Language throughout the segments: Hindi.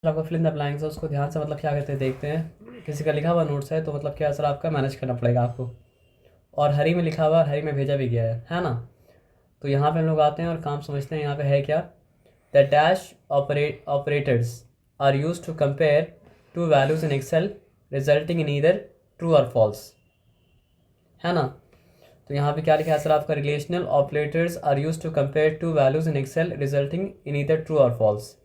आपका फिल इन द ब्लैंक्स है उसको ध्यान से मतलब क्या कहते हैं देखते हैं। किसी का लिखा हुआ नोट्स है तो मतलब क्या सर आपका मैनेज करना पड़ेगा आपको। और हरी में लिखा हुआ, हरी में भेजा भी गया है ना। तो यहाँ पे हम लोग आते हैं और काम समझते हैं। यहाँ पे है क्या, the dash operators are use to compare two values in Excel resulting in either true or false, है ना। तो यहाँ पे क्या लिखा है सर आपका, relational operators are use to compare two values in Excel resulting in either true or false.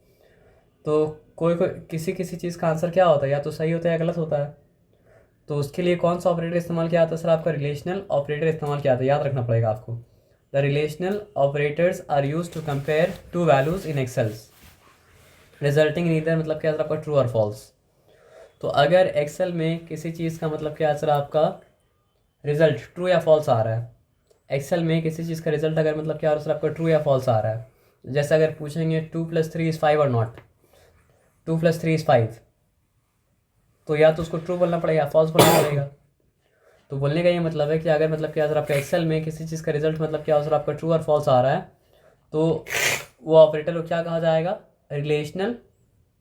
तो कोई कोई किसी किसी चीज़ का आंसर क्या होता है, या तो सही होता है या गलत होता है। तो उसके लिए कौन सा ऑपरेटर इस्तेमाल किया जाता है सर आपका, रिलेशनल ऑपरेटर इस्तेमाल किया जाता है, याद रखना पड़ेगा आपको। The relational operators are use to compare two values in Excel's resulting in either, मतलब क्या सर आपका, ट्रू और फॉल्स। तो अगर एक्सेल में किसी चीज़ का मतलब क्या सर आपका रिजल्ट ट्रू या फॉल्स आ रहा है, एक्सेल में किसी चीज़ का रिजल्ट अगर मतलब क्या सर आपका ट्रू या फॉल्स आ रहा है, जैसे अगर पूछेंगे 2+3 = 5 और नॉट, 2+3 = 5, तो या तो उसको ट्रू बोलना पड़ेगा या फॉल्स बोलना पड़ेगा। तो बोलने का ये मतलब है कि अगर मतलब क्या सर आपका एक्सेल में किसी चीज़ का रिजल्ट मतलब क्या सर आपका ट्रू और फॉल्स आ रहा है, तो वो ऑपरेटर को क्या कहा जाएगा, रिलेशनल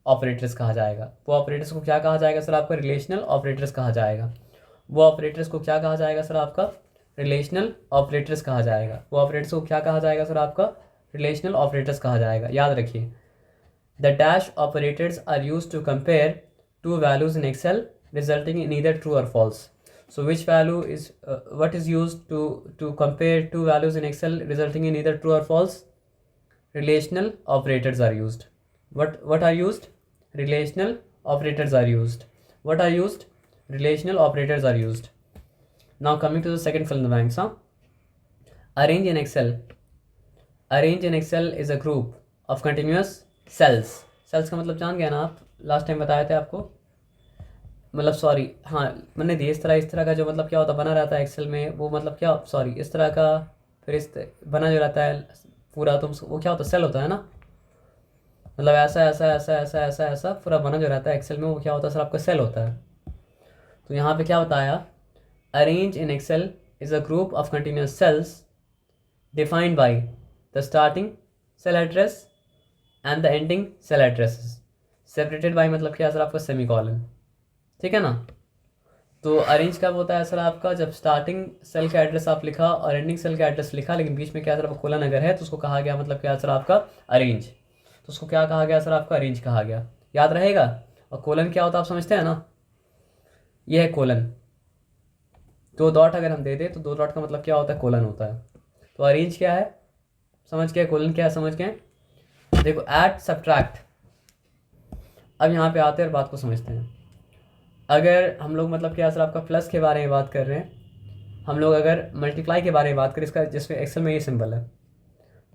ऑपरेटर्स कहा जाएगा। वो ऑपरेटर्स को क्या कहा जाएगा सर आपका, रिलेशनल ऑपरेटर्स कहा जाएगा। वो ऑपरेटर्स को क्या कहा जाएगा सर आपका, रिलेशनल ऑपरेटर्स कहा जाएगा। वो ऑपरेटर्स को क्या कहा जाएगा सर आपका, रिलेशनल ऑपरेटर्स कहा जाएगा। याद रखिए, the dash operators are use to compare two values in Excel resulting in either true or false. So which value is what is used to compare two values in Excel resulting in either true or false? Relational operators are used. What are used? Relational operators are used. What are used? Relational operators are used. Now coming to the second fill in the blanks. Arrange in Excel. Arrange in Excel is a group of continuous cells. Cells का मतलब जान गया ना आप, लास्ट टाइम बताए थे आपको। मतलब सॉरी, हाँ मैंने दिए इस तरह का जो मतलब क्या होता बना रहता है एक्सेल में, वो मतलब क्या, सॉरी इस तरह का, फिर बना जो रहता है पूरा, तो वो क्या होता है, सेल होता है ना। मतलब ऐसा ऐसा ऐसा ऐसा ऐसा ऐसा पूरा बना जो रहता है एक्सेल में, वो क्या होता है सर आपका, सेल होता है। तो यहाँ पे क्या बताया, a range in Excel is a group of continuous cells defined by the starting cell address and the ending cell addresses separated by, मतलब क्या सर आपका, सेमी कॉलन। ठीक है ना। तो अरेंज कब होता है सर आपका, जब स्टार्टिंग सेल का एड्रेस आप लिखा और एंडिंग सेल का एड्रेस लिखा, लेकिन बीच में क्या सर आपका कोलन अगर है तो उसको कहा गया मतलब क्या सर आपका, अरेंज। तो उसको क्या कहा गया सर आपका, अरेंज कहा गया। याद रहेगा। और कोलन क्या होता है आप समझते हैं ना, ये है कोलन। दो डॉट अगर हम दे दें तो दो डॉट का मतलब क्या होता है, कोलन होता है। तो अरेंज क्या है समझ गए, कोलन क्या है समझ गए। देखो ऐड सब्ट्रैक्ट, अब यहाँ पे आते हैं और बात को समझते हैं। अगर हम लोग मतलब क्या सर आपका प्लस के बारे में बात कर रहे हैं, हम लोग अगर मल्टीप्लाई के बारे में बात करें, इसका जिसमें एक्सेल में ये सिंबल है,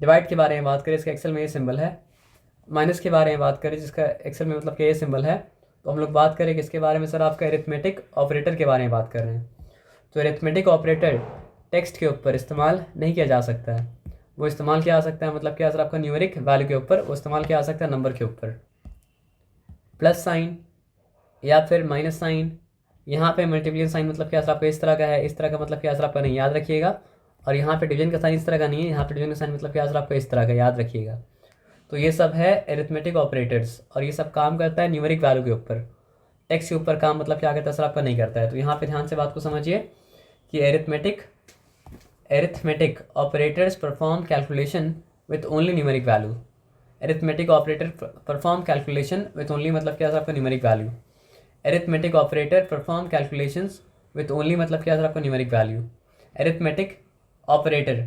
डिवाइड के बारे में बात करें, इसका एक्सेल में ये सिंबल है, माइनस के बारे में बात करें जिसका एक्सेल में मतलब कि ये सिंबल है, तो हम लोग बात करें किसके बारे में सर आपका, अरिथमेटिक ऑपरेटर के बारे में बात कर रहे हैं। तो अरिथमेटिक ऑपरेटर टेक्स्ट के ऊपर इस्तेमाल नहीं किया जा सकता है, वो इस्तेमाल किया जा सकता है मतलब क्या सर आपका, न्यूमेरिक वैल्यू के ऊपर, वो इस्तेमाल किया जा सकता है नंबर के ऊपर। प्लस साइन या फिर माइनस साइन, यहाँ पे मल्टीप्लिकेशन साइन मतलब क्या सर आपका इस तरह का है, इस तरह का मतलब क्या सर आपका नहीं, याद रखिएगा। और यहाँ पे डिवीजन का साइन इस तरह का नहीं है, यहाँ पे डिवीजन का साइन मतलब क्या सर आपका इस तरह का, याद रखिएगा। तो ये सब है एरिथमेटिक ऑपरेटर्स, और ये सब काम करता है न्यूमेरिक वैल्यू के ऊपर, टेक्स्ट के ऊपर काम मतलब क्या करता है सर आपका, नहीं करता है। तो यहाँ पे ध्यान से बात को समझिए कि arithmetic operators perform calculation with only numeric value. Arithmetic operator perform calculation with only मतलब क्या सर आपका, numeric value. Arithmetic operator perform calculations with only मतलब क्या सर आपका, numeric value. Arithmetic operator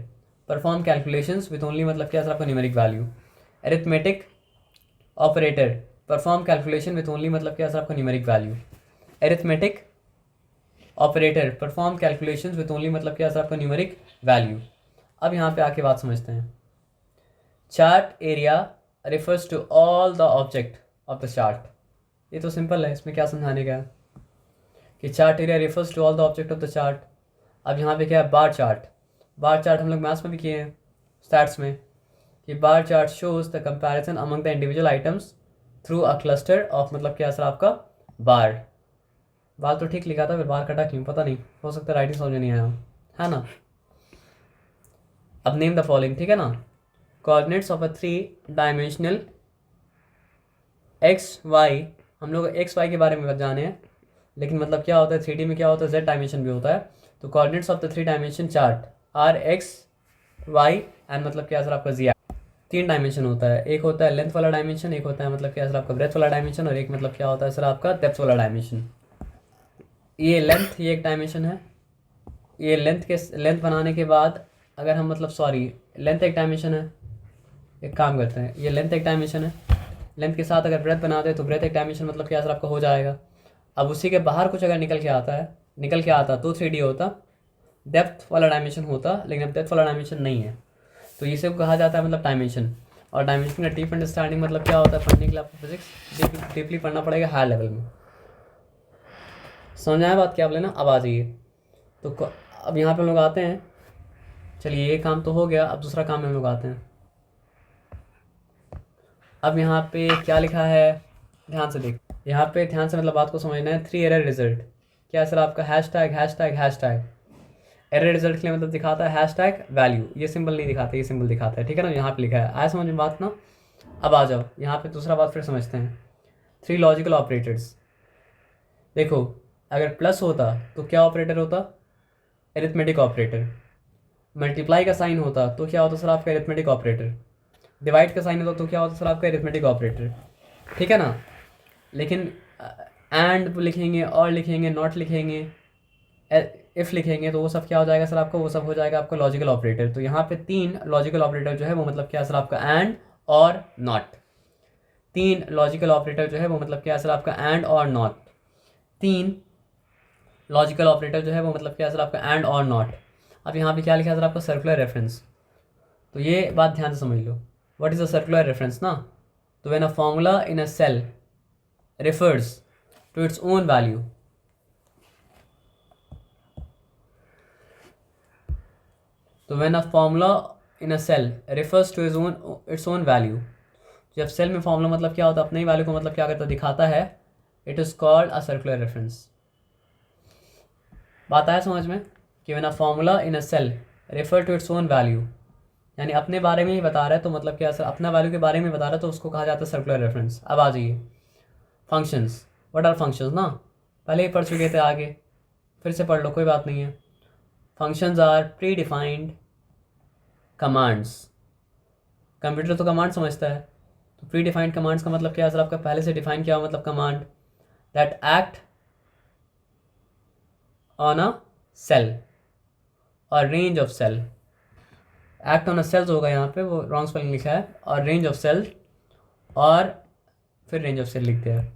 perform calculations with only मतलब क्या सर आपका, numeric value. Arithmetic operator perform calculation with only मतलब क्या सर आपका, numeric value. Arithmetic operator perform calculation with only मतलब क्या सर आपका, न्यूमेरिक वैल्यू। अब यहाँ पे आके बात समझते हैं। Chart area refers to all the object of the chart. ये तो सिंपल है, इसमें क्या समझाने का है कि chart area refers to all the object of the chart. अब यहाँ पे क्या है, बार चार्ट। बार चार्ट हम लोग मैथ्स में भी किए हैं, स्टैट्स में, कि bar chart shows the comparison among the individual items through a cluster of मतलब क्या सर आपका, बार। बार तो ठीक लिखा था, फिर बार कटा क्यों पता नहीं, हो सकता है राइटिंग समझ में नहीं आया, है ना। अब नेम द फॉलोइंग, ठीक है ना। Coordinates of a 3 dimensional X Y, हम लोग एक्स वाई के बारे में जाने हैं, लेकिन मतलब क्या होता है 3D में क्या होता है जेड डायमेंशन भी होता है। तो coordinates of the 3 dimension chart are X Y and मतलब क्या सर आपका जी। 3 डायमेंशन होता है, एक होता है लेंथ वाला डायमेंशन, एक होता है मतलब क्या सर आपका ब्रेथ वाला डायमेंशन, और एक मतलब क्या होता है सर आपका डेप्थ वाला डायमेंशन। ये लेंथ, ये एक डायमेंशन है। ये लेंथ बनाने के बाद अगर हम मतलब सॉरी लेंथ एक डायमेंशन है, एक काम करते हैं, ये लेंथ एक डायमेंशन है, लेंथ के साथ अगर ब्रेथ बनाते हैं तो ब्रेथ एक डायमेंशन मतलब क्या सर आपका हो जाएगा। अब उसी के बाहर कुछ अगर निकल के आता तो 3D होता, डेप्थ वाला डायमेंशन होता, लेकिन अब डेप्थ वाला डायमेंशन नहीं है। तो इसे कहा जाता है मतलब डायमेंशन। और डायमेंशन का डीप अंडरस्टैंडिंग मतलब क्या होता है, पढ़ने के लिए आपको फिजिक्स डीपली पढ़ना पड़ेगा हाई लेवल में। समझ आया बात क्या आप लेना। अब आ जाइए, तो अब यहाँ पे हम लोग आते हैं। चलिए ये काम तो हो गया, अब दूसरा काम में हम लोग आते हैं। अब यहाँ पे क्या लिखा है, ध्यान से देख, यहाँ पे ध्यान से मतलब बात को समझना है। 3 एरर रिजल्ट क्या सर आपका हैशटैग एरर रिजल्ट के लिए मतलब दिखाता है हैशटैग वैल्यू, ये सिंबल नहीं दिखाता, ये सिंबल दिखाता है, ठीक है ना। यहाँ पे लिखा है, आया समझ में बात ना। अब आ जाओ यहाँ पे दूसरा बात फिर समझते हैं। 3 लॉजिकल ऑपरेटर्स, देखो अगर प्लस होता तो क्या ऑपरेटर होता, एरिथमेटिक ऑपरेटर। मल्टीप्लाई का साइन होता तो क्या होता सर आपका एरिथमेटिक ऑपरेटर। डिवाइड का साइन होता तो क्या होता सर आपका एरिथमेटिक ऑपरेटर, ठीक है ना। लेकिन एंड लिखेंगे और लिखेंगे, नॉट लिखेंगे, इफ़ लिखेंगे तो वो सब क्या हो जाएगा सर आपका, वो सब हो जाएगा आपका लॉजिकल ऑपरेटर। तो यहाँ पे 3 लॉजिकल ऑपरेटर जो है वो मतलब क्या सर आपका एंड और नॉट। 3 लॉजिकल ऑपरेटर जो है वो मतलब क्या सर आपका एंड और नॉट। 3 लॉजिकल ऑपरेटर जो है वो मतलब क्या सर आपका एंड और नॉट। अब यहाँ पे क्या लिखा है सर आपका सर्कुलर रेफरेंस। तो ये बात ध्यान से समझ लो, what is a circular reference ना। तो when a formula in a cell refers to its own value, तो when a formula in a cell refers to its own value, जब सेल में फॉर्मूला मतलब क्या होता है अपने ही वैल्यू को मतलब क्या करता दिखाता है, it is called a circular reference. बात आया समझ में कि when a formula in a cell refer to its own value, यानी अपने बारे में ही बता रहा है, तो मतलब क्या सर अपना वैल्यू के बारे में बता रहा है, तो उसको कहा जाता है सर्कुलर रेफरेंस। अब आ जाइए फंक्शंस, व्हाट आर फंक्शंस ना, पहले ही पढ़ चुके थे, आगे फिर से पढ़ लो कोई बात नहीं है। Functions are predefined commands. Computer तो कमांड समझता है, तो प्री डिफाइंड कमांड्स का मतलब क्या है सर आपका, पहले से डिफाइन किया हुआ मतलब command that act on a cell or range of cell. Act on a cells होगा यहाँ पे, वो रॉन्ग स्पेलिंग लिखा है, और रेंज ऑफ सेल, और फिर रेंज ऑफ सेल लिखते हैं,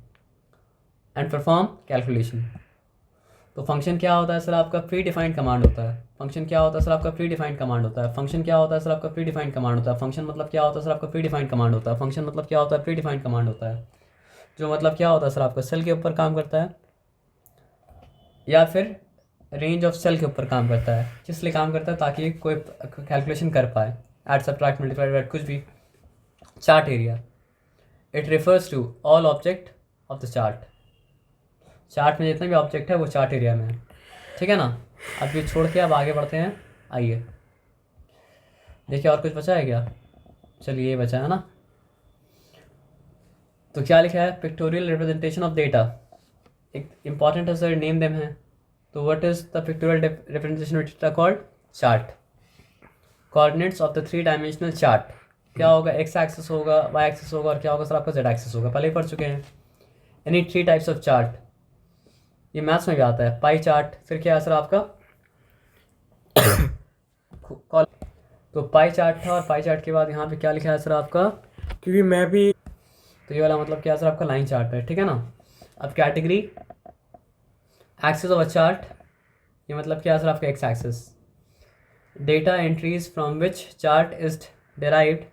एंड परफॉर्म कैलकुलेशन। तो फंक्शन क्या होता है सर आपका, प्री डिफाइंड कमांड होता है। फंक्शन क्या होता है सर आपका, प्री डिफाइंड कमांड होता है। फंक्शन क्या होता है सर आपका, प्री डिफाइंड कमांड होता है। फंक्शन मतलब क्या होता है सर आपका, प्री डिफाइंड कमांड होता है। फंक्शन मतलब क्या होता है, प्री डिफाइंड कमांड होता है, जो मतलब क्या होता है सर आपका सेल के ऊपर काम करता है, या फिर रेंज ऑफ सेल के ऊपर काम करता है। किस लिए काम करता है, ताकि कोई कैलकुलेशन कर पाए, ऐड सब्ट्रैक्ट मल्टीप्लाई डिवाइड कुछ भी। Chart area, it refers to all object of the chart. चार्ट में जितने भी ऑब्जेक्ट है वो चार्ट एरिया में है, ठीक है ना। अब ये छोड़ के अब आगे बढ़ते हैं, आइए देखिए और कुछ बचा है क्या। चलिए ये बचा है ना। तो क्या लिखा है, पिक्टोरियल रिप्रेजेंटेशन ऑफ डेटा, एक इंपॉर्टेंट है सर, नेम देम है। तो what is the pictorial representation of data called, chart. Coordinates of the 3 dimensional chart क्या होगा, एक्स एक्सिस होगा, वाई एक्सिस होगा, और क्या होगा सर आपका जेड एक्सिस होगा, पहले ही पढ़ चुके हैं। एनी 3 टाइप्स ऑफ चार्ट, ये मैथ्स में भी आता है। पाई चार्ट, फिर क्या है सर आपका तो पाई चार्ट था, और पाई चार्ट के बाद यहाँ पे क्या लिखा है सर आपका, क्योंकि मैं भी, तो ये वाला मतलब क्या सर आपका लाइन चार्ट है, ठीक है ना। अब category axis of a chart, ये मतलब क्या सर आपका X axis. Data entries from which chart is derived,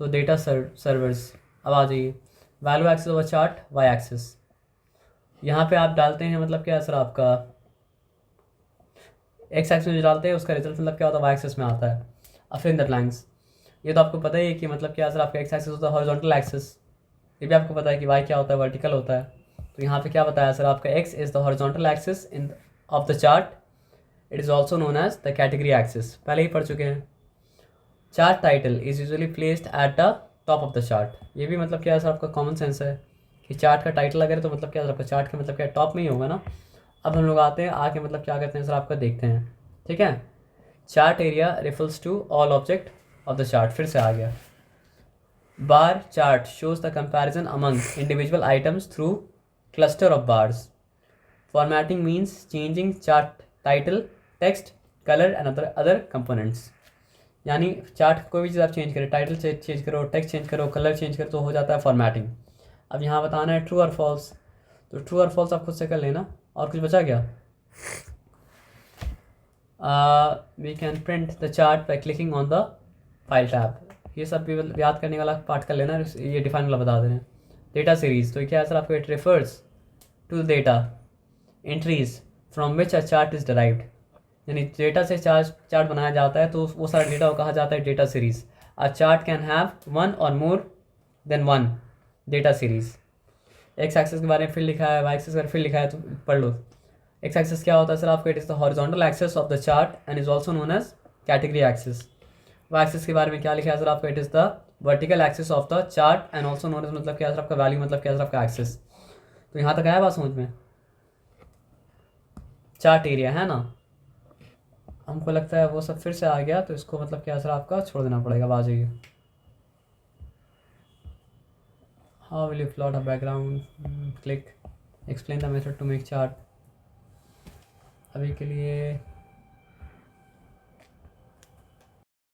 तो डेटा सर्वर्स। अब आ जाइए value axis of a chart, Y axis. यहाँ पे आप डालते हैं मतलब क्या सर आपका एक्स एक्सिस में डालते हैं, उसका रिजल्ट मतलब क्या होता है, वाई एक्सिस में आता है। अब फिर इन द ब्लैंक्स, ये तो आपको पता ही है कि मतलब क्या सर आपका एक्स एक्सिस होता है हॉरिजॉन्टल एक्सिस, ये भी आपको पता है कि वाई क्या होता है, वर्टिकल होता है। तो यहाँ पे क्या बताया सर आपका, X is the horizontal axis in of the chart, it is also known as the category axis, पहले ही पढ़ चुके हैं। Chart title is usually placed at the top of the chart. ये भी मतलब क्या है सर आपका कॉमन सेंस है कि चार्ट का टाइटल अगर है तो मतलब क्या है सर आपका चार्ट का मतलब क्या टॉप में ही होगा ना। अब हम लोग आते हैं आके मतलब क्या करते हैं सर आपका देखते हैं, ठीक है। Chart area refers to all object of the chart, फिर से आ गया। Bar chart shows the comparison among individual items through cluster of bars. Formatting means changing chart title, text, color and other components. यानी चार्ट कोई भी चीज़ आप चेंज करें, टाइटल चेंज करो, टेक्स्ट चेंज करो, कलर चेंज करो, तो हो जाता है फॉर्मेटिंग। अब यहाँ बताना है ट्रू और फॉल्स, तो ट्रू और फॉल्स आप खुद से कर लेना। और कुछ बचा क्या? We can print the chart by clicking on the file tab. ये सब भी मतलब याद करने वाला पार्ट कर लेना, ये डिफाइन वाला बता दे रहे हैं। डेटा सीरीज, तो क्या है सर आपको, it refers to the data entries from which a chart is derived. यानी डेटा से चार्ट बनाया जाता है तो वो सारा डेटा को कहा जाता है data series. A chart can have one or more than one data series. X axis के बारे में फिर लिखा है, वाई एक्सेस के बारे में फिर लिखा है, तो पढ़ लो। एक्स एक्सेस क्या होता है सर आपको, it is the horizontal axis of the chart and is also known as category axis. Y axis के बारे में क्या लिखा है सर आपको, it is the vertical axis of the chart and also known as, मतलब क्या सर आपका वैल्यू, मतलब क्या सर आपका एक्सेस। तो यहाँ तक आया बात समझ में? चार्ट एरिया है ना, हमको लगता है वो सब फिर से आ गया, तो इसको मतलब क्या सर आपका छोड़ देना पड़ेगा। आ जाइए। How will you plot a background, click explain the method to make chart. अभी के लिए